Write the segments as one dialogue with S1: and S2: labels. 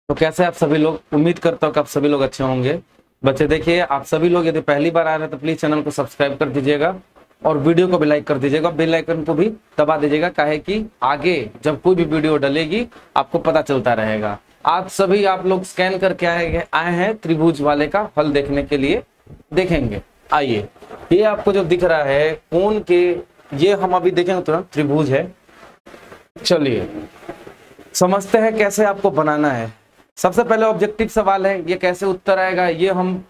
S1: तो कैसे आप सभी लोग, उम्मीद करता हूँ कि आप सभी लोग अच्छे होंगे। बच्चे देखिए, आप सभी लोग यदि पहली बार आ रहे हैं तो प्लीज चैनल को सब्सक्राइब कर दीजिएगा और वीडियो को भी लाइक कर दीजिएगा, बेल आइकन को भी दबा दीजिएगा, काहे कि आगे जब कोई भी वीडियो डलेगी आपको पता चलता रहेगा। आप लोग स्कैन करके आए हैं त्रिभुज वाले का हल देखने के लिए, देखेंगे। आइए, ये आपको जो दिख रहा है कोण के, ये हम अभी देखेंगे तुरंत त्रिभुज है। चलिए समझते हैं कैसे आपको बनाना है। सबसे पहले ऑब्जेक्टिव सवाल है, ये कैसे उत्तर आएगा ये हम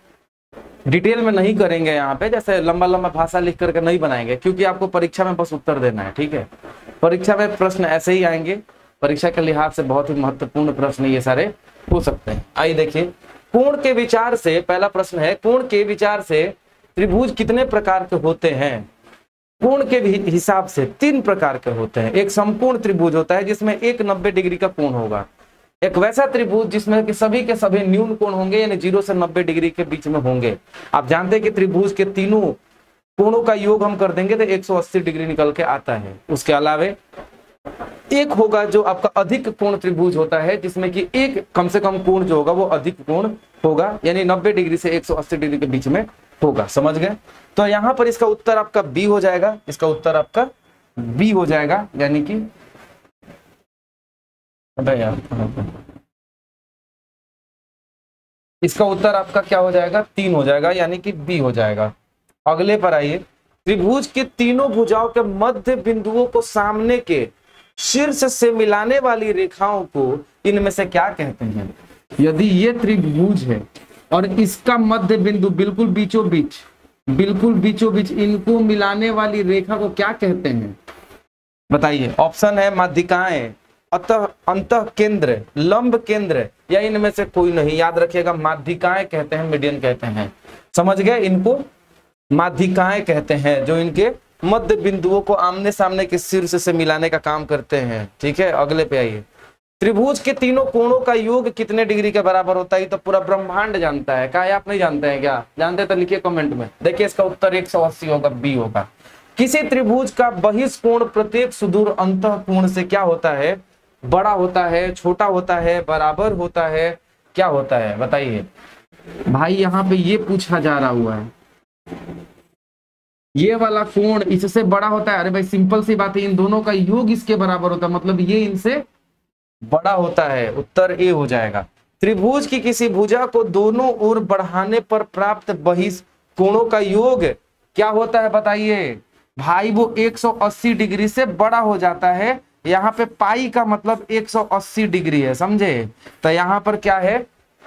S1: डिटेल में नहीं करेंगे यहाँ पे, जैसे लंबा लंबा भाषा लिख करके नहीं बनाएंगे, क्योंकि आपको परीक्षा में बस उत्तर देना है। ठीक है, परीक्षा में प्रश्न ऐसे ही आएंगे, परीक्षा के लिहाज से बहुत ही महत्वपूर्ण प्रश्न ये सारे हो सकते हैं। आइए देखिए, कोण के विचार से पहला प्रश्न है, कोण के विचार से त्रिभुज कितने प्रकार के होते हैं? कोण के हिसाब से 3 प्रकार के होते हैं। एक संपूर्ण त्रिभुज होता है जिसमें एक 90 डिग्री का कोण होगा। एक वैसा त्रिभुज जिसमें कि सभी के सभी न्यून कोण होंगे, यानी 0 से 90 डिग्री के बीच में होंगे। आप जानते हैं कि त्रिभुज के तीनों कोणों का योग हम कर देंगे तो 180 डिग्री निकल के आता है। उसके अलावे एक होगा जो आपका अधिक कोण त्रिभुज होता है, जिसमें कि एक कम से कम कोण जो होगा वो अधिक कोण होगा, यानी 90 डिग्री से 180 डिग्री के बीच में होगा। समझ गए? तो यहां पर इसका उत्तर आपका बी हो जाएगा, इसका उत्तर आपका बी हो जाएगा, यानी कि इसका उत्तर आपका क्या हो जाएगा? 3 हो जाएगा, यानी कि बी हो जाएगा। अगले पर आइए, त्रिभुज के तीनों भुजाओं के मध्य बिंदुओं को सामने के शीर्ष से मिलाने वाली रेखाओं को इनमें से क्या कहते हैं? यदि ये त्रिभुज है और इसका मध्य बिंदु बिल्कुल बीचों बीच इनको मिलाने वाली रेखा को क्या कहते हैं? बताइए। ऑप्शन है माध्यिकाएं, अंतः केंद्र, लंब केंद्र, या इनमें से कोई नहीं। याद रखिएगा, माध्यिकाएं कहते हैं, मीडियन कहते हैं। समझ गए? इनको माध्यिकाएं कहते हैं, जो इनके मध्य बिंदुओं को आमने सामने के शीर्ष से मिलाने का काम करते हैं। ठीक है, अगले पे आइए। त्रिभुज के तीनों कोणों का योग कितने डिग्री के बराबर होता है? तो पूरा ब्रह्मांड जानता है। क्या आप नहीं जानते हैं क्या? जानते तो लिखिए कमेंट में। देखिए, इसका उत्तर 180 होगा, बी होगा। किसी त्रिभुज का बहिष्कोण प्रत्येक सुदूर अंतः कोण से क्या होता है? बड़ा होता है, छोटा होता है, बराबर होता है, क्या होता है? बताइए भाई। यहाँ पे ये पूछा जा रहा हुआ है, ये वाला कोण इससे बड़ा होता है। अरे भाई सिंपल सी बात है, इन दोनों का योग इसके बराबर होता है, मतलब ये इनसे बड़ा होता है। उत्तर ए हो जाएगा। त्रिभुज की किसी भुजा को दोनों ओर बढ़ाने पर प्राप्त बहिष्कोणों का योग क्या होता है? बताइए भाई, वो 180 डिग्री से बड़ा हो जाता है। यहाँ पे पाई का मतलब 180 डिग्री है, समझे? तो यहाँ पर क्या है?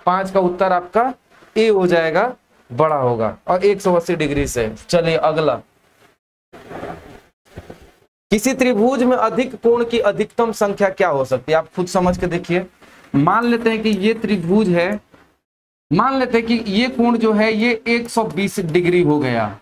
S1: 5 का उत्तर आपका ए हो जाएगा, बड़ा होगा और 180 डिग्री से। चलिए अगला, किसी त्रिभुज में अधिक कोण की अधिकतम संख्या क्या हो सकती है? आप खुद समझ के देखिए। मान लेते हैं कि ये त्रिभुज है, मान लेते हैं कि ये कोण जो है ये 120 डिग्री हो गया।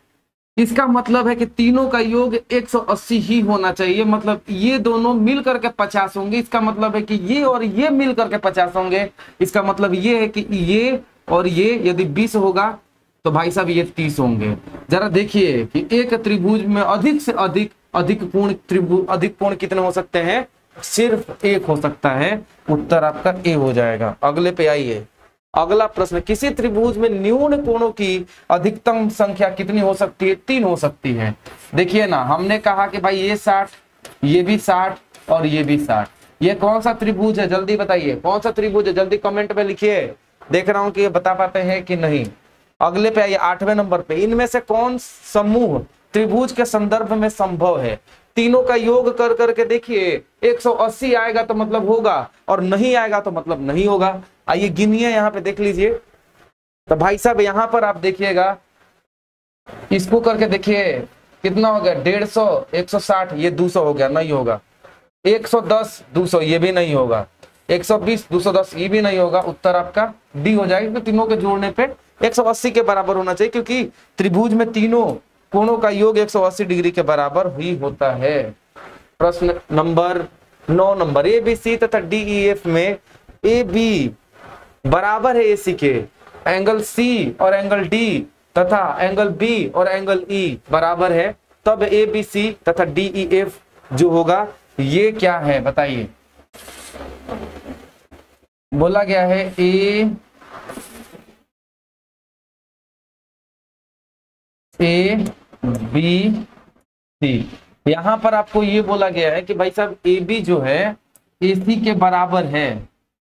S1: इसका मतलब है कि तीनों का योग 180 ही होना चाहिए, मतलब ये दोनों मिल करके 50 होंगे। इसका मतलब है कि ये और ये मिल करके 50 होंगे। इसका मतलब ये है कि ये और ये यदि 20 होगा तो भाई साहब ये 30 होंगे। जरा देखिए कि एक त्रिभुज में अधिक से अधिक कोण कितने हो सकते हैं? सिर्फ एक हो सकता है। उत्तर आपका ए हो जाएगा। अगले पे आइए, अगला प्रश्न, किसी त्रिभुज में न्यून कोणों की अधिकतम संख्या कितनी हो सकती है? 3 हो सकती है। देखिए ना, हमने कहा कि भाई ये 60, ये भी 60 और ये भी 60। ये कौन सा त्रिभुज है? जल्दी बताइए, कौन सा त्रिभुज है? जल्दी कमेंट में लिखिए। देख रहा हूं कि ये बता पाते हैं कि नहीं। अगले पे आइए, 8वें नंबर पे, इनमें से कौन समूह त्रिभुज के संदर्भ में संभव है? तीनों का योग कर करके देखिए, 180 आएगा तो मतलब होगा और नहीं आएगा तो मतलब नहीं होगा। आइए गिनिए, यहाँ पे देख लीजिए। तो भाई साहब यहाँ पर आप देखिएगा, इसको करके देखिए कितना हो गया? 150, 160, ये 200 हो गया, नहीं होगा। 110, 200, ये भी नहीं होगा। 120, 210, ये भी नहीं होगा। उत्तर आपका डी हो जाएगा। तो तीनों के जोड़ने पे 180 के बराबर होना चाहिए, क्योंकि त्रिभुज में तीनों कोणों का योग 180 डिग्री के बराबर ही होता है। प्रश्न number 9 number, A B C तथा डी ई एफ में ए बी बराबर है AC के, एंगल C और एंगल D तथा एंगल B और एंगल E बराबर है, तब ABC तथा DEF जो होगा ये क्या है? बताइए। बोला गया है ए बी सी। यहां पर आपको ये बोला गया है कि भाई साहब ए बी जो है ए सी के बराबर है,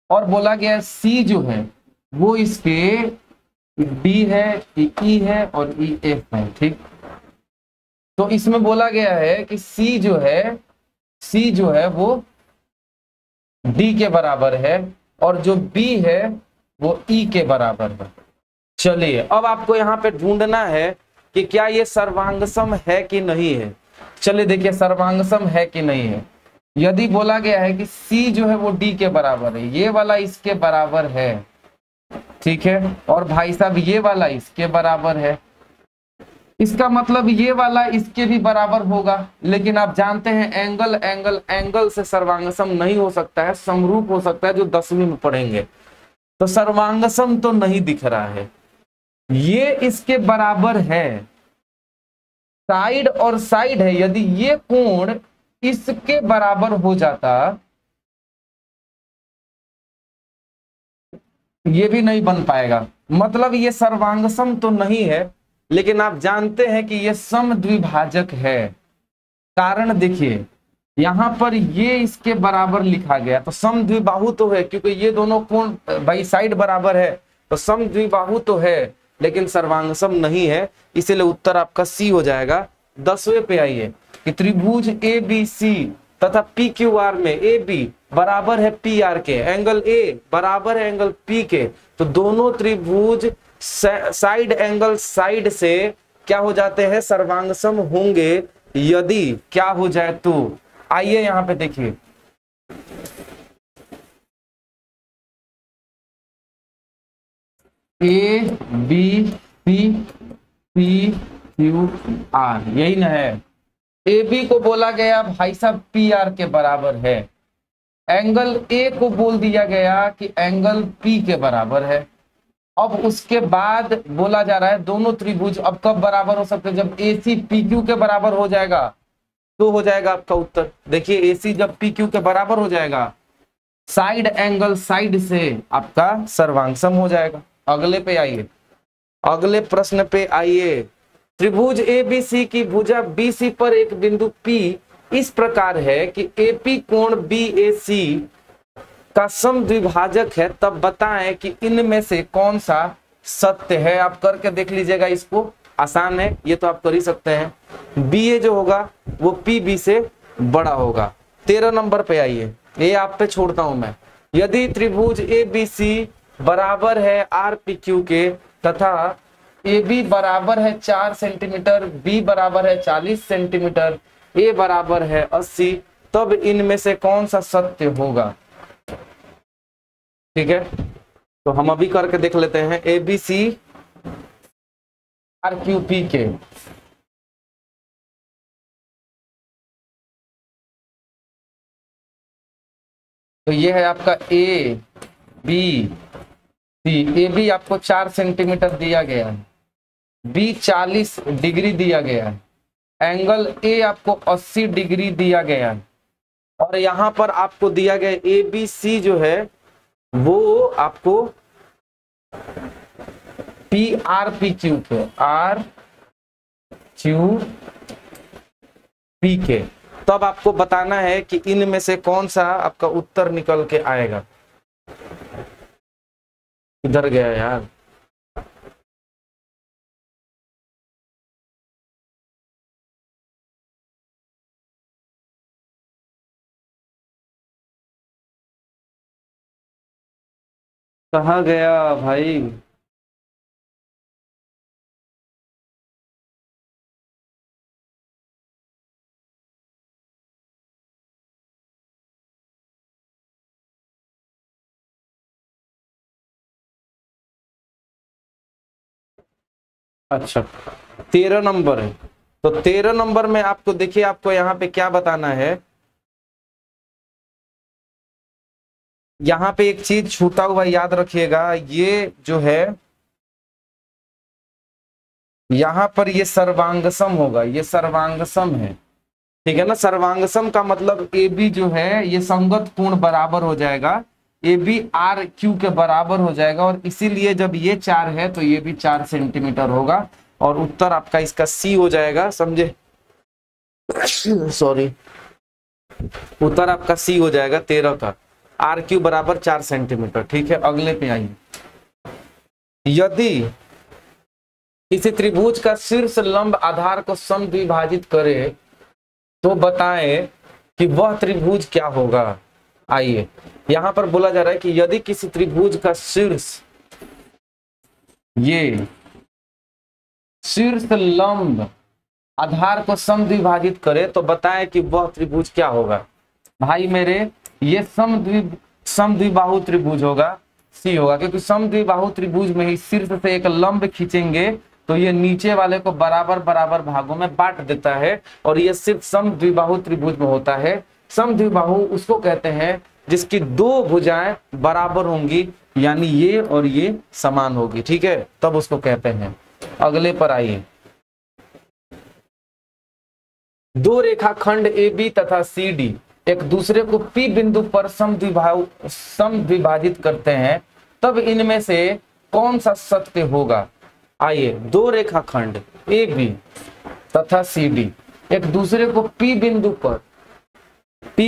S1: और बोला गया है सी जो है वो इसके डी है, ई है और ई एफ है। ठीक, तो इसमें बोला गया है कि सी जो है वो डी के बराबर है, और जो बी है वो ई के बराबर है। चलिए अब आपको यहाँ पे ढूंढना है कि क्या ये सर्वांगसम है कि नहीं है। चलिए देखिए सर्वांगसम है कि नहीं है। यदि बोला गया है कि सी जो है वो डी के बराबर है, ये वाला इसके बराबर है, ठीक है, और भाई साहब ये वाला इसके बराबर है, इसका मतलब ये वाला इसके भी बराबर होगा। लेकिन आप जानते हैं एंगल एंगल एंगल से सर्वांगसम नहीं हो सकता है, समरूप हो सकता है, जो 10वीं में पढ़ेंगे। तो सर्वांगसम तो नहीं दिख रहा है। ये इसके बराबर है, साइड और साइड है। यदि ये कोण इसके बराबर हो जाता, ये भी नहीं बन पाएगा, मतलब ये सर्वांगसम तो नहीं है। लेकिन आप जानते हैं कि ये समद्विभाजक है। कारण देखिए यहां पर ये इसके बराबर लिखा गया, तो समद्विबाहु तो है, क्योंकि ये दोनों कोण भाई साइड बराबर है, तो समद्विबाहु तो है, लेकिन सर्वांगसम नहीं है। इसीलिए उत्तर आपका सी हो जाएगा। 10वें पे आइए कि त्रिभुज ए बी सी तथा पी क्यू आर में ए बी बराबर है पी आर के, एंगल ए बराबर है एंगल पी के, तो दोनों त्रिभुज साइड एंगल साइड से क्या हो जाते हैं, सर्वांगसम होंगे। यदि क्या हो जाए तो आइए यहां पे देखिए, A B C P Q R, यही ना है। ए बी को बोला गया भाई साहब पी आर के बराबर है, एंगल ए को बोल दिया गया कि एंगल पी के बराबर है। अब उसके बाद बोला जा रहा है दोनों त्रिभुज अब कब बराबर हो सकते हैं, जब ए सी पी क्यू के बराबर हो जाएगा तो हो जाएगा आपका उत्तर। देखिए ए सी जब पी क्यू के बराबर हो जाएगा, साइड एंगल साइड से आपका सर्वांगसम हो जाएगा। अगले पे आइए, अगले प्रश्न पे आइए। त्रिभुज ए बी सी की भुजा बी सी पर एक बिंदु P इस प्रकार है कि AP कोण BAC का समद्विभाजक है, तब बताएं कि इनमें से कौन सा सत्य है। आप करके देख लीजिएगा, इसको आसान है, ये तो आप कर ही सकते हैं। BA जो होगा वो PB से बड़ा होगा। 13 नंबर पे आइए, ये आप पे छोड़ता हूं मैं। यदि त्रिभुज ABC बराबर है RPQ के तथा AB बराबर है 4 सेंटीमीटर, B बराबर है 40 सेंटीमीटर, A बराबर है 80, तब इनमें से कौन सा सत्य होगा। ठीक है, तो हम अभी करके देख लेते हैं। ABC RQP के, तो ये है आपका A B C। AB आपको 4 सेंटीमीटर दिया गया है, B 40 डिग्री दिया गया है, एंगल A आपको 80 डिग्री दिया गया है, और यहां पर आपको दिया गया ABC जो है वो आपको PRPQ के, RQP के। तब आपको बताना है कि इनमें से कौन सा आपका उत्तर निकल के आएगा। इधर गया यार, कहाँ गया भाई। अच्छा 13 नंबर है, तो 13 नंबर में आपको देखिए, आपको यहाँ पे क्या बताना है। यहाँ पे एक चीज छूटा हुआ याद रखिएगा, ये जो है यहाँ पर ये सर्वांगसम होगा, ये सर्वांगसम है, ठीक है ना। सर्वांगसम का मतलब ए बी जो है ये संगत कोण बराबर हो जाएगा, ये भी आर क्यू के बराबर हो जाएगा, और इसीलिए जब ये 4 है तो ये भी 4 सेंटीमीटर होगा, और उत्तर आपका इसका सी हो जाएगा, समझे? सॉरी, उत्तर आपका सी हो जाएगा 13 का, आर क्यू बराबर 4 सेंटीमीटर। ठीक है, अगले पे आइए। यदि किसी त्रिभुज का शीर्ष लंब आधार को समद्विभाजित करे तो बताएं कि वह त्रिभुज क्या होगा। आइए, यहां पर बोला जा रहा है कि यदि किसी त्रिभुज का शीर्ष, ये शीर्ष लंब आधार को समद्विभाजित करे तो बताएं कि वह त्रिभुज क्या होगा। भाई मेरे, ये समद्विबाहु त्रिभुज होगा, सी होगा, क्योंकि समद्विबाहु त्रिभुज में ही शीर्ष से एक लंब खींचेंगे तो ये नीचे वाले को बराबर बराबर भागों में बांट देता है, और ये सिर्फ समद्विबाहु त्रिभुज में होता है। समद्विबाहु उसको कहते हैं जिसकी 2 भुजाएं बराबर होंगी, यानी ये और ये समान होगी। ठीक है, तब उसको कहते हैं। अगले पर आइए। 2 रेखाखंड AB तथा CD एक दूसरे को P बिंदु पर समद्विभाजित करते हैं, तब इनमें से कौन सा सत्य होगा। आइए, 2 रेखाखंड AB तथा CD एक दूसरे को P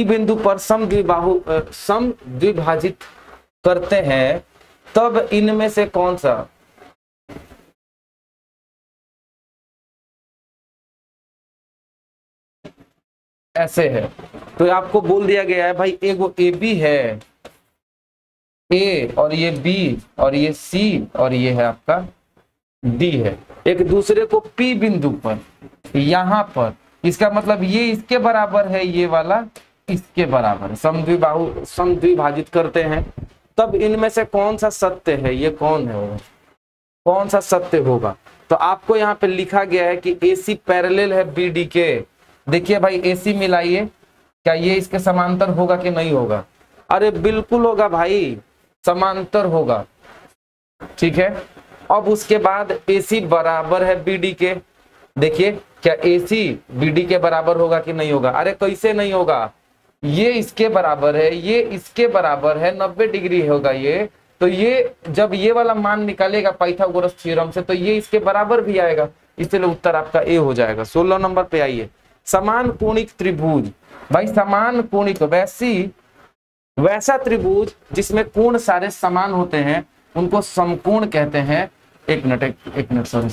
S1: बिंदु पर समद्विभाजित करते हैं, तब इनमें से कौन सा, ऐसे है। तो आपको बोल दिया गया है भाई, एगो AB है, A और ये B और ये C और ये है आपका D है, एक दूसरे को P बिंदु पर, यहां पर, इसका मतलब ये इसके बराबर है, ये वाला इसके बराबर है, समद्विभाजित करते हैं, तब इनमें से कौन सा सत्य है, ये कौन है, कौन सा सत्य होगा। तो आपको यहाँ पे लिखा गया है कि AC पैरेलल है BD के। देखिए भाई, AC मिलाइए, क्या ये इसके समांतर होगा कि नहीं होगा। अरे बिल्कुल होगा भाई, समांतर होगा। ठीक है, अब उसके बाद AC बराबर है BD के। देखिए, क्या AC BD के बराबर होगा कि नहीं होगा। अरे कैसे नहीं होगा, ये इसके बराबर है, ये इसके बराबर है, 90 डिग्री होगा ये। तो ये जब ये वाला मान निकालेगा पाइथागोरस थ्योरम से, तो ये इसके बराबर भी आएगा, इसलिए उत्तर आपका ए हो जाएगा। 16 नंबर पे आइए। समान कोणिक त्रिभुज। भाई समान कोणिक, वैसा त्रिभुज जिसमें कोण सारे समान होते हैं उनको समकोण कहते हैं। एक मिनट सॉरी।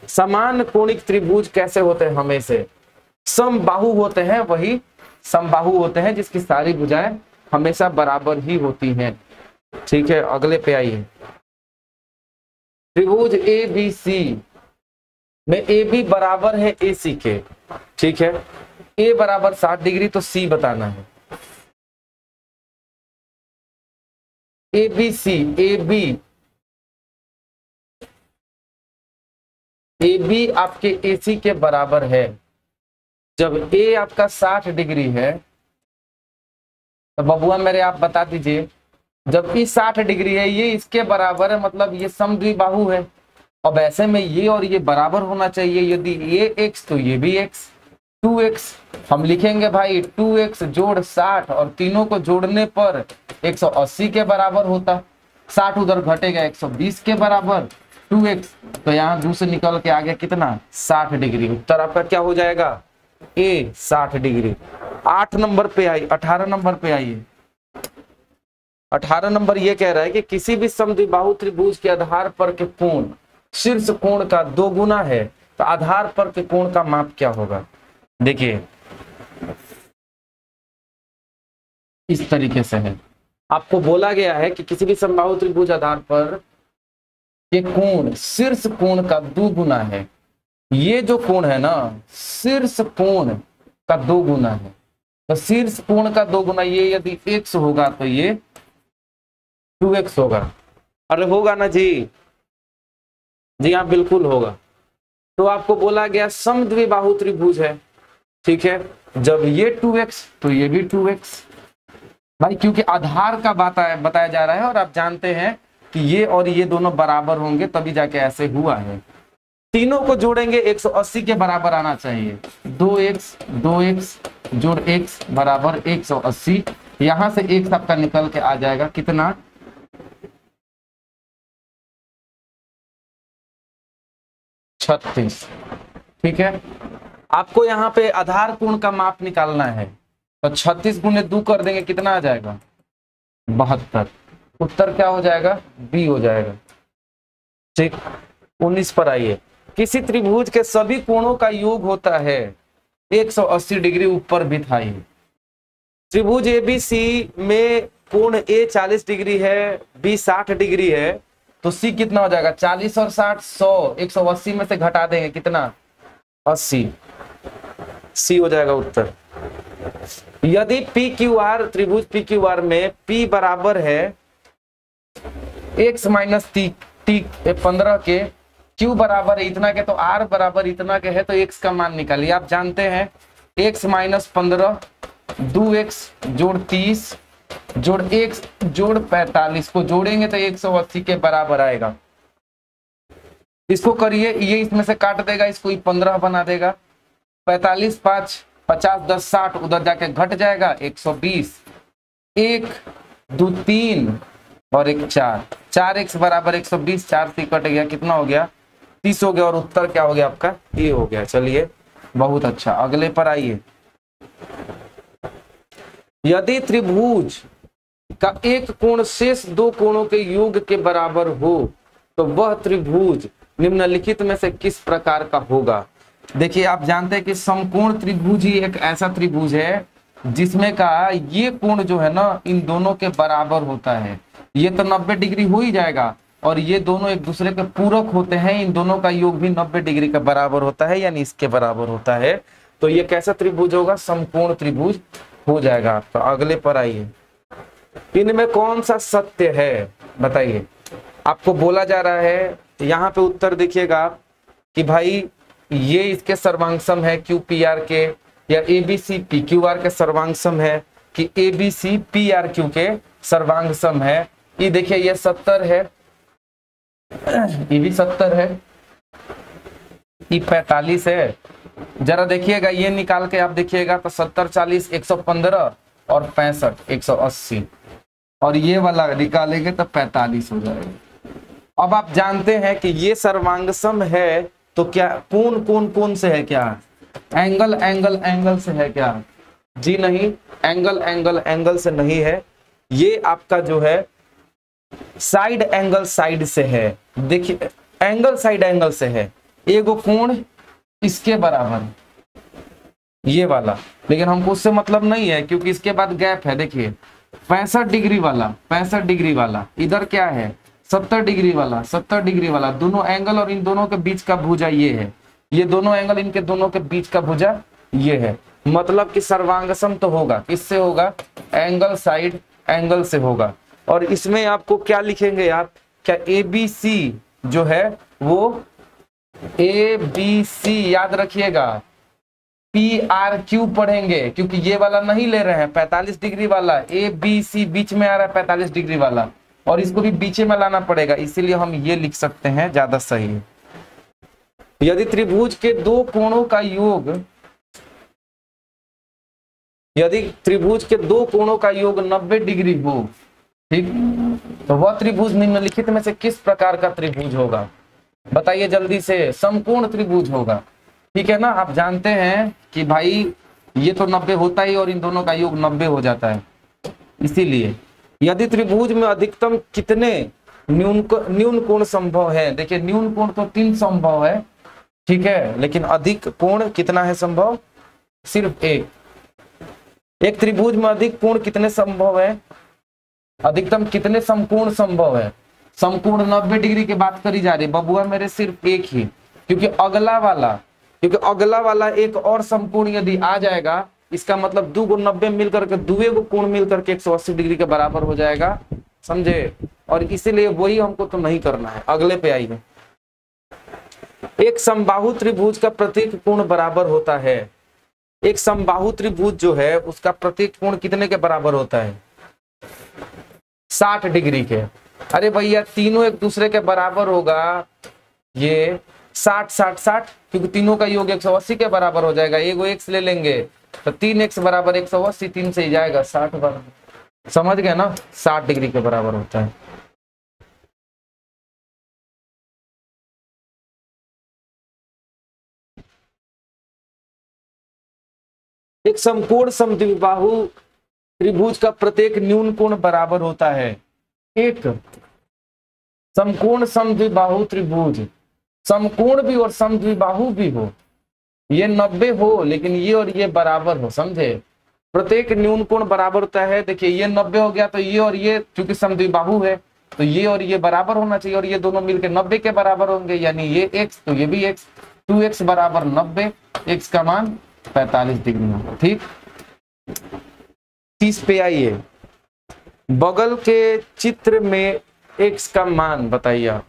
S1: समान कोणिक त्रिभुज कैसे होते हैं, हमेशा समबाहु होते हैं, वही समबाहु होते हैं जिसकी सारी भुजाएं हमेशा बराबर ही होती हैं। ठीक है, अगले पे आइए। त्रिभुज ABC में AB बराबर है AC के। ठीक है, A बराबर 60 डिग्री, तो C बताना है। AB आपके AC के बराबर है। जब A आपका 60 डिग्री है तो बबुआ मेरे आप बता दीजिए, जब E 60 डिग्री है, ये इसके बराबर है, मतलब ये समद्विबाहु है। अब ऐसे में ये और ये बराबर होना चाहिए, यदि ये x तो ये भी x। 2x हम लिखेंगे भाई, 2x जोड़ 60 और तीनों को जोड़ने पर 180 के बराबर होता। 60 उधर घटेगा, 120 के बराबर 2x, तो यहाँ 2 से निकल के आ गया कितना, 60 डिग्री। उत्तर आपका क्या हो जाएगा, A 60 डिग्री। 8 नंबर पे आई, 18 नंबर पे आइए। 18 नंबर ये कह रहा है कि किसी भी समद्विबाहु त्रिभुज के आधार पर के कोण शीर्ष कोण का 2 गुना है, तो आधार पर के कोण का माप क्या होगा। देखिए इस तरीके से है, आपको बोला गया है कि किसी भी समबाहु त्रिभुज आधार पर के कोण शीर्ष कोण का 2 गुना है। ये जो कोण है ना, शीर्ष कोण का 2 गुना है, तो शीर्ष कोण का 2 गुना, ये यदि x होगा तो ये 2x होगा। अरे होगा ना जी, जी हाँ बिल्कुल होगा। तो आपको बोला गया समद्विबाहु त्रिभुज है। ठीक है, जब ये 2x तो ये भी 2x भाई, क्योंकि आधार का बताया जा रहा है, और आप जानते हैं कि ये और ये दोनों बराबर होंगे, तभी जाके ऐसे हुआ है। तीनों को जोड़ेंगे 180 के बराबर आना चाहिए। 2x जोड़ x बराबर 180, यहां से x आपका निकल के आ जाएगा कितना, 36। ठीक है, आपको यहाँ पे आधार कोण का माप निकालना है, तो 36 गुने 2 कर देंगे, कितना आ जाएगा, 72। उत्तर क्या हो जाएगा, बी हो जाएगा। ठीक, 19 पर आइए। किसी त्रिभुज के सभी कोणों का योग होता है 180 डिग्री ऊपर भी था। त्रिभुज एबीसी में कोण ए 40 डिग्री है, बी 60 डिग्री है, तो सी कितना हो जाएगा, 40 और 60 100, 180 में से घटा देंगे कितना, 80। सी हो जाएगा उत्तर। यदि पी क्यू आर, त्रिभुज पी क्यू आर में पी बराबर है x माइनस टी 15 के, q बराबर है इतना के, तो r बराबर इतना के है, तो x का मान निकालिए। आप जानते हैं x माइनस 15 2x जोड़ 30 जोड़ x जोड़ 45 को जोड़ेंगे तो 180 के बराबर आएगा। इसको करिए, ये इसमें से काट देगा, इसको 15 बना देगा। 45 5 50 10 60, उधर जाके घट जाएगा 120। 1 2 3 और 1 4, 4x बराबर 120, 4 से कट गया, कितना हो गया, 30 हो गया। और उत्तर क्या हो गया आपका, ये हो गया। चलिए बहुत अच्छा, अगले पर आइए। यदि त्रिभुज का एक कोण शेष दो कोणों के योग के बराबर हो तो वह त्रिभुज निम्नलिखित में से किस प्रकार का होगा। देखिए, आप जानते हैं कि समकोण त्रिभुज ही एक ऐसा त्रिभुज है जिसमें का ये कोण जो है ना इन दोनों के बराबर होता है। ये तो 90 डिग्री हो ही जाएगा, और ये दोनों एक दूसरे के पूरक होते हैं, इन दोनों का योग भी 90 डिग्री का बराबर होता है, यानी इसके बराबर होता है। तो ये कैसा त्रिभुज होगा, समकोण त्रिभुज हो जाएगा आपका। अगले पर आइए। इनमें कौन सा सत्य है बताइए। आपको बोला जा रहा है, यहाँ पे उत्तर देखिएगा आप कि भाई ये इसके सर्वांगसम है क्यू पी आर के, या एबीसी पी क्यू आर के सर्वांगसम है, कि एबीसी पी आर क्यू के सर्वांगसम है। ये देखिए, ये 70 है, ये भी 70 है, ये 45 है। जरा देखिएगा, ये निकाल के आप देखिएगा तो 70 40 115 और 65 180, और ये वाला निकालेंगे तो 45 हो जाएगा। अब आप जानते हैं कि ये सर्वांगसम है, तो क्या कौन से है, क्या एंगल एंगल एंगल से है क्या, जी नहीं, एंगल एंगल एंगल से नहीं है। ये आपका जो है साइड एंगल साइड से है। देखिए, एंगल साइड एंगल से है, एगो कोण इसके बराबर ये वाला, लेकिन हमको उससे मतलब नहीं है क्योंकि इसके बाद गैप है। देखिए 65 डिग्री वाला, 65 डिग्री वाला, इधर क्या है 70 डिग्री वाला, 70 डिग्री वाला, दोनों एंगल और इन दोनों के बीच का भुजा ये है, ये दोनों एंगल इनके दोनों के बीच का भुजा ये है। मतलब कि सर्वांगसम तो होगा, किससे होगा, एंगल साइड एंगल से होगा। और इसमें आपको क्या लिखेंगे आप, क्या एबीसी जो है वो एबीसी याद रखिएगा, पी आर क्यू पढ़ेंगे क्योंकि ये वाला नहीं ले रहे हैं, 45 डिग्री वाला, एबीसी बीच में आ रहा है 45 डिग्री वाला, और इसको भी बीच में लाना पड़ेगा, इसीलिए हम ये लिख सकते हैं, ज्यादा सही है। यदि त्रिभुज के दो कोणों का योग, यदि त्रिभुज के दो कोणों का योग 90 डिग्री हो, ठीक, तो वह त्रिभुज निम्नलिखित में से किस प्रकार का त्रिभुज होगा, बताइए जल्दी से। समकोण त्रिभुज होगा, ठीक है ना। आप जानते हैं कि भाई ये तो 90 होता ही और इन दोनों का योग 90 हो जाता है, इसीलिए। यदि त्रिभुज में अधिकतम कितने न्यून कोण संभव है, देखिए न्यून कोण तो 3 संभव है, ठीक है, लेकिन अधिक कोण कितना है संभव, सिर्फ एक त्रिभुज में अधिक कोण कितने संभव है, अधिकतम कितने समकोण संभव है। समकोण 90 डिग्री की बात करी जा रही है बबुआ मेरे, सिर्फ एक ही, क्योंकि अगला वाला एक और समकोण यदि आ जाएगा, इसका मतलब 2 को 90 मिलकर के दुए को कोण मिलकर के 180 डिग्री के बराबर हो जाएगा, समझे। और इसीलिए वही हमको तो नहीं करना है। अगले पे आइए। एक समबाहु त्रिभुज का प्रत्येक कोण बराबर होता है। एक समबाहु त्रिभुज जो है उसका प्रत्येक कोण कितने के बराबर होता है, 60 डिग्री के। अरे भैया तीनों एक दूसरे के बराबर होगा, ये 60 60 60, क्योंकि तीनों का योग 180 के बराबर हो जाएगा। एगो x ले लेंगे तो 3x बराबर 180, 3 से ही जाएगा 60 बराबर। समझ गए ना, 60 डिग्री के बराबर होता है। एक समकोण समद्विबाहु त्रिभुज का प्रत्येक न्यून कोण बराबर होता है। एक समकोण समद्विबाहु त्रिभुज, समकोण भी और समद्विबाहु भी हो, ये 90 हो लेकिन ये और ये बराबर हो, समझे। प्रत्येक न्यून कोण बराबर होता है। देखिए ये 90 हो गया तो ये और ये चूंकि समद्विबाहु है तो ये और ये बराबर होना चाहिए, और ये दोनों मिलकर 90 के बराबर होंगे, यानी ये x तो ये भी x, 2x बराबर 90, x का मान 45 डिग्री होगा। ठीक, 30 पे आइए। बगल के चित्र में x का मान बताइए।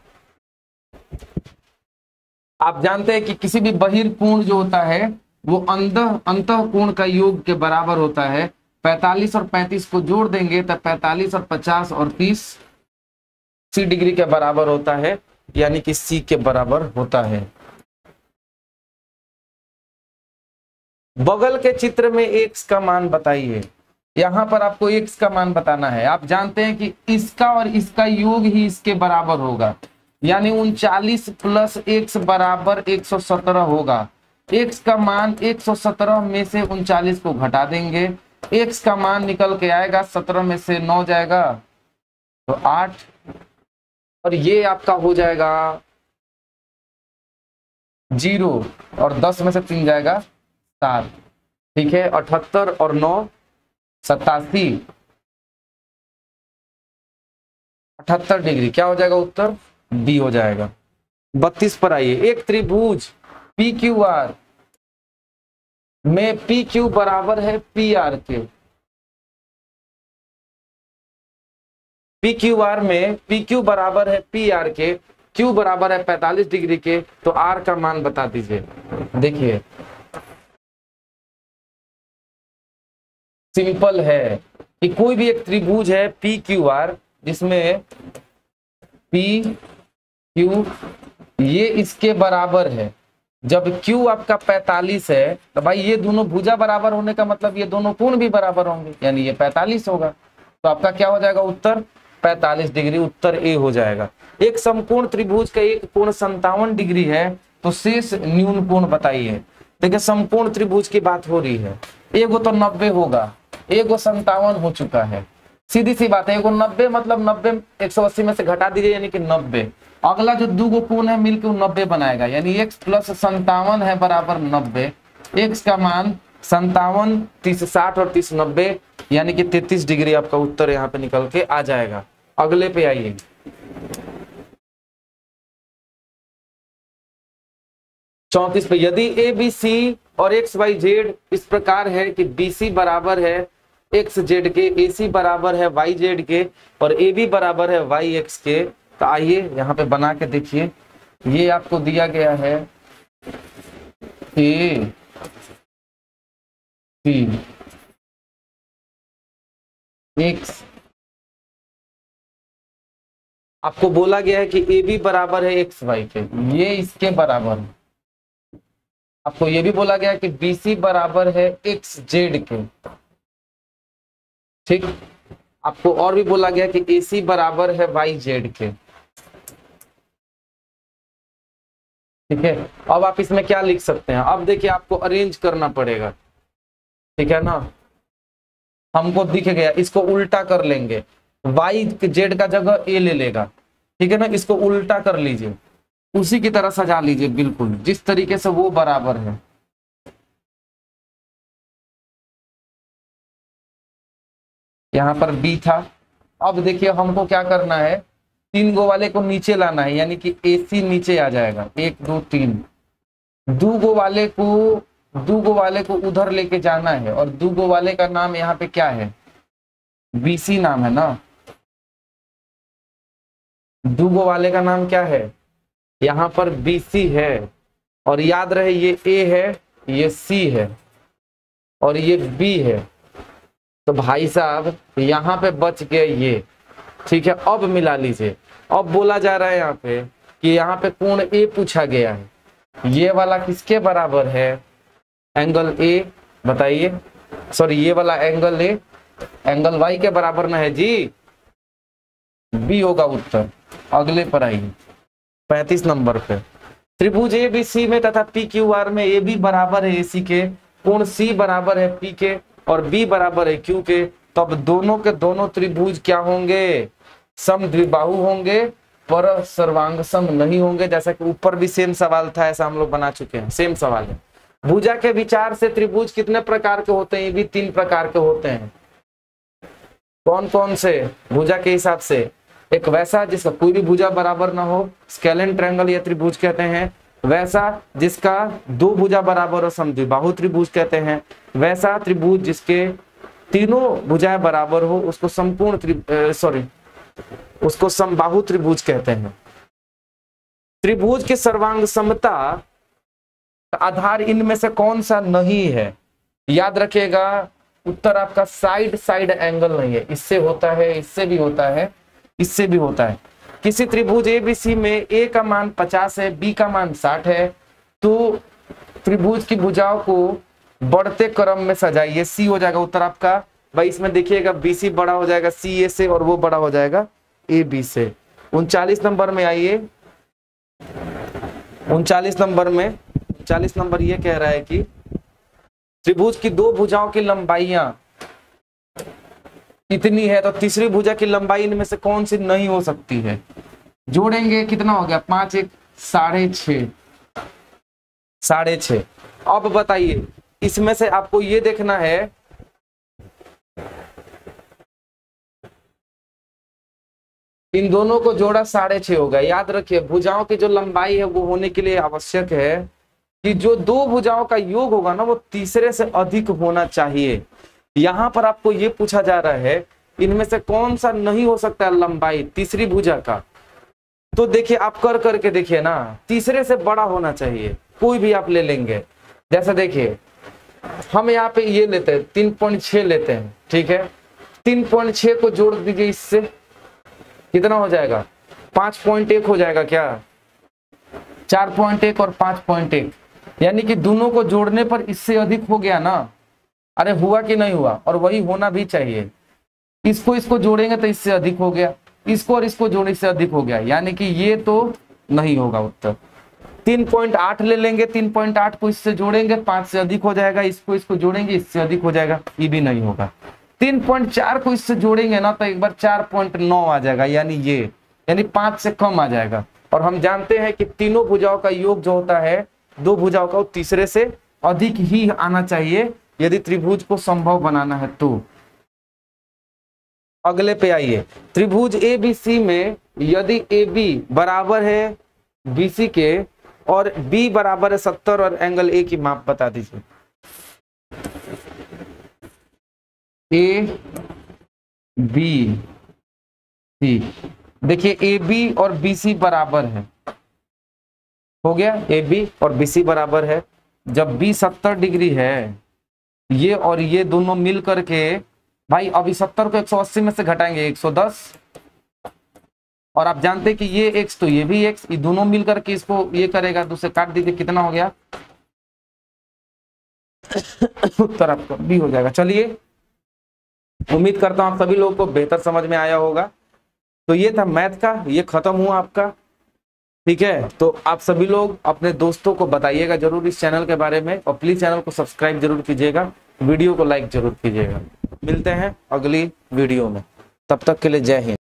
S1: आप जानते हैं कि किसी भी बहिर्कोण जो होता है वो अंतः कोण का योग के बराबर होता है। 45 और 35 को जोड़ देंगे तो 45 और 50 और 30 सी डिग्री के बराबर होता है, यानी कि सी के बराबर होता है। बगल के चित्र में x का मान बताइए। यहां पर आपको x का मान बताना है। आप जानते हैं कि इसका और इसका योग ही इसके बराबर होगा, यानी 39 प्लस x बराबर 117 होगा। x का मान 117 में से 39 को घटा देंगे, x का मान निकल के आएगा 17 में से 9 जाएगा तो 8, और ये आपका हो जाएगा 0, और 10 में से 3 जाएगा 7। ठीक है, 78 और 9 87, 78 डिग्री क्या हो जाएगा उत्तर, बी हो जाएगा। 32 पर आइए। एक त्रिभुज PQR में PQ बराबर है PR के। PQR में PQ बराबर है PR के, Q बराबर है 45 डिग्री के, तो R का मान बता दीजिए। देखिए सिंपल है कि कोई भी एक त्रिभुज है PQR जिसमें PQ ये इसके बराबर है। जब Q आपका 45 है तो भाई ये दोनों भुजा बराबर होने का मतलब ये दोनों कोण भी बराबर होंगे, यानी ये 45 होगा। तो आपका क्या हो जाएगा उत्तर 45 डिग्री, उत्तर ए हो जाएगा। एक समकोण त्रिभुज का एक कोण 57 डिग्री है तो शेष न्यून कोण बताइए। देखिए समकोण त्रिभुज की बात हो रही है, एगो तो 90 होगा, एगो 57 हो चुका है, सीधी सी बात है। एगो 90 मतलब 90 180 में से घटा दीजिए यानी कि 90। अगला जो दो कोण है मिलकर 90 बनाएगा, यानी x प्लस 57 है बराबर 90। x का मान 57, 30 60 और 30 90, यानी कि 33 डिग्री आपका उत्तर यहाँ पे निकल के आ जाएगा। अगले पे आइए। चौंतीस पे, यदि ABC और XYZ इस प्रकार है कि BC बराबर है XZ के, AC बराबर है YZ के और AB बराबर है YX के, तो आइए यहाँ पे बना के देखिए। ये आपको दिया गया है A C X, आपको बोला गया है कि AB बराबर है XY के, ये इसके बराबर है। आपको ये भी बोला गया है कि BC बराबर है XZ के। ठीक, आपको और भी बोला गया कि AC बराबर है YZ के। ठीक है, अब आप इसमें क्या लिख सकते हैं, अब देखिए आपको अरेंज करना पड़ेगा। ठीक है ना, हमको दिख गया, इसको उल्टा कर लेंगे, YZ का जगह A ले लेगा। ठीक है ना, इसको उल्टा कर लीजिए, उसी की तरह सजा लीजिए बिल्कुल जिस तरीके से वो बराबर है। यहाँ पर B था। अब देखिए हमको क्या करना है, 3 गो वाले को नीचे लाना है, यानी कि AC नीचे आ जाएगा, 1 2 3। 2 गो वाले को उधर लेके जाना है, और 2 गो वाले का नाम यहाँ पे क्या है, BC नाम है ना। 2 गो वाले का नाम क्या है, यहाँ पर BC है, और याद रहे ये A है, ये C है और ये B है। तो भाई साहब यहाँ पे बच गए ये। ठीक है, अब मिला लीजिए। अब बोला जा रहा है यहाँ पे कि यहाँ पे कोण A पूछा गया है, ये वाला किसके बराबर है, एंगल A बताइए, सॉरी ये वाला एंगल A एंगल वाई के बराबर ना है जी, बी होगा उत्तर। अगले पर आइए 35 नंबर पे, त्रिभुज ए बी सी में तथा पी क्यू आर में ए बी बराबर है ए सी के, कोण सी बराबर है पी के और बी बराबर है क्यू के, तब दोनों के दोनों त्रिभुज क्या होंगे? समद्विबाहु होंगे, पर सर्वांग सम नहीं होंगे। जैसा कि ऊपर भी सेम सवाल था, ऐसा हम लोग बना चुके हैं, सेम सवाल है। भुजा के विचार से त्रिभुज कितने प्रकार के होते हैं? ये भी 3 प्रकार के होते हैं। कौन कौन से? भुजा के हिसाब से एक वैसा जिसका कोई भी भुजा बराबर ना हो, स्केलेन ट्रायंगल या त्रिभुज कहते हैं। वैसा जिसका 2 भुजा बराबर हो, समद्विबाहु त्रिभुज कहते हैं। वैसा त्रिभुज जिसके तीनों भुजाएं बराबर हो, उसको उसको समबाहु त्रिभुज कहते हैं। त्रिभुज की सर्वांग समता का आधार इनमें से कौन सा नहीं है? याद रखिएगा, उत्तर आपका साइड एंगल नहीं है। इससे होता है, इससे भी होता है, इससे भी होता है। किसी त्रिभुज एबीसी में ए का मान 50 है, बी का मान 60 है, तो त्रिभुज की भुजाओं को बढ़ते क्रम में सजाइए। सी हो जाएगा उत्तर आपका। भाई इसमें देखिएगा बीसी बड़ा हो जाएगा सी ए से और वो बड़ा हो जाएगा ए बी से। 39 नंबर में आइए। 39 नंबर ये कह रहा है कि त्रिभुज की 2 भुजाओं की लंबाइयां इतनी है, तो तीसरी भुजा की लंबाई इनमें से कौन सी नहीं हो सकती है? जोड़ेंगे कितना हो गया? 5 1 6.5। अब बताइए, इसमें से आपको ये देखना है इन दोनों को जोड़ा 6.5 होगा। याद रखिए, भुजाओं की जो लंबाई है वो होने के लिए आवश्यक है कि जो 2 भुजाओं का योग होगा ना, वो तीसरे से अधिक होना चाहिए। यहां पर आपको ये पूछा जा रहा है इनमें से कौन सा नहीं हो सकता लंबाई तीसरी भुजा का। तो देखिए, आप कर करके देखिए ना, तीसरे से बड़ा होना चाहिए। कोई भी आप ले लेंगे, जैसा देखिए हम यहाँ पे ये लेते हैं 3.6 लेते हैं, ठीक है। 3.6 को जोड़ दीजिए इससे, कितना हो जाएगा? 5.1 हो जाएगा क्या? 4.1 और 5.1, यानी कि दोनों को जोड़ने पर इससे अधिक हो गया ना। अरे हुआ कि नहीं हुआ? और वही होना भी चाहिए। इसको जोड़ेंगे तो इससे अधिक हो गया, इसको और इसको जोड़ने से अधिक हो गया, यानी कि ये तो नहीं होगा उत्तर। 3.8 ले लेंगे, 3.8 को इससे जोड़ेंगे 5 से अधिक हो जाएगा, इसको जोड़ेंगे इससे अधिक हो जाएगा, ये भी नहीं होगा। 3.4 को इससे जोड़ेंगे ना तो एक बार 4.9 आ जाएगा, यानी 5 से कम आ जाएगा। और हम जानते हैं कि तीनों भुजाओं का योग जो होता है 2 भुजाओं का, वो तीसरे से अधिक ही आना चाहिए यदि त्रिभुज को संभव बनाना है तो। अगले पे आइए, त्रिभुज ए बी सी में यदि ए बी बराबर है बी सी के और बी बराबर है 70 और एंगल ए की माप बता दीजिए। ए बी सी, देखिए ए बी और बी सी बराबर है, हो गया। ए बी और बी सी बराबर है। जब बी 70 डिग्री है, ये और ये दोनों मिल करके, भाई अभी 70 को 180 में से घटाएंगे 110, और आप जानते हैं कि ये x तो ये भी x, ये दोनों मिल करके इसको ये करेगा, दूसरे काट दीजिए, कितना हो गया? उत्तर आपका बी हो जाएगा। चलिए, उम्मीद करता हूं आप सभी लोगों को बेहतर समझ में आया होगा। तो ये था मैथ का, ये खत्म हुआ आपका, ठीक है। तो आप सभी लोग अपने दोस्तों को बताइएगा जरूर इस चैनल के बारे में, और प्लीज चैनल को सब्सक्राइब जरूर कीजिएगा, वीडियो को लाइक जरूर कीजिएगा। मिलते हैं अगली वीडियो में, तब तक के लिए जय हिंद।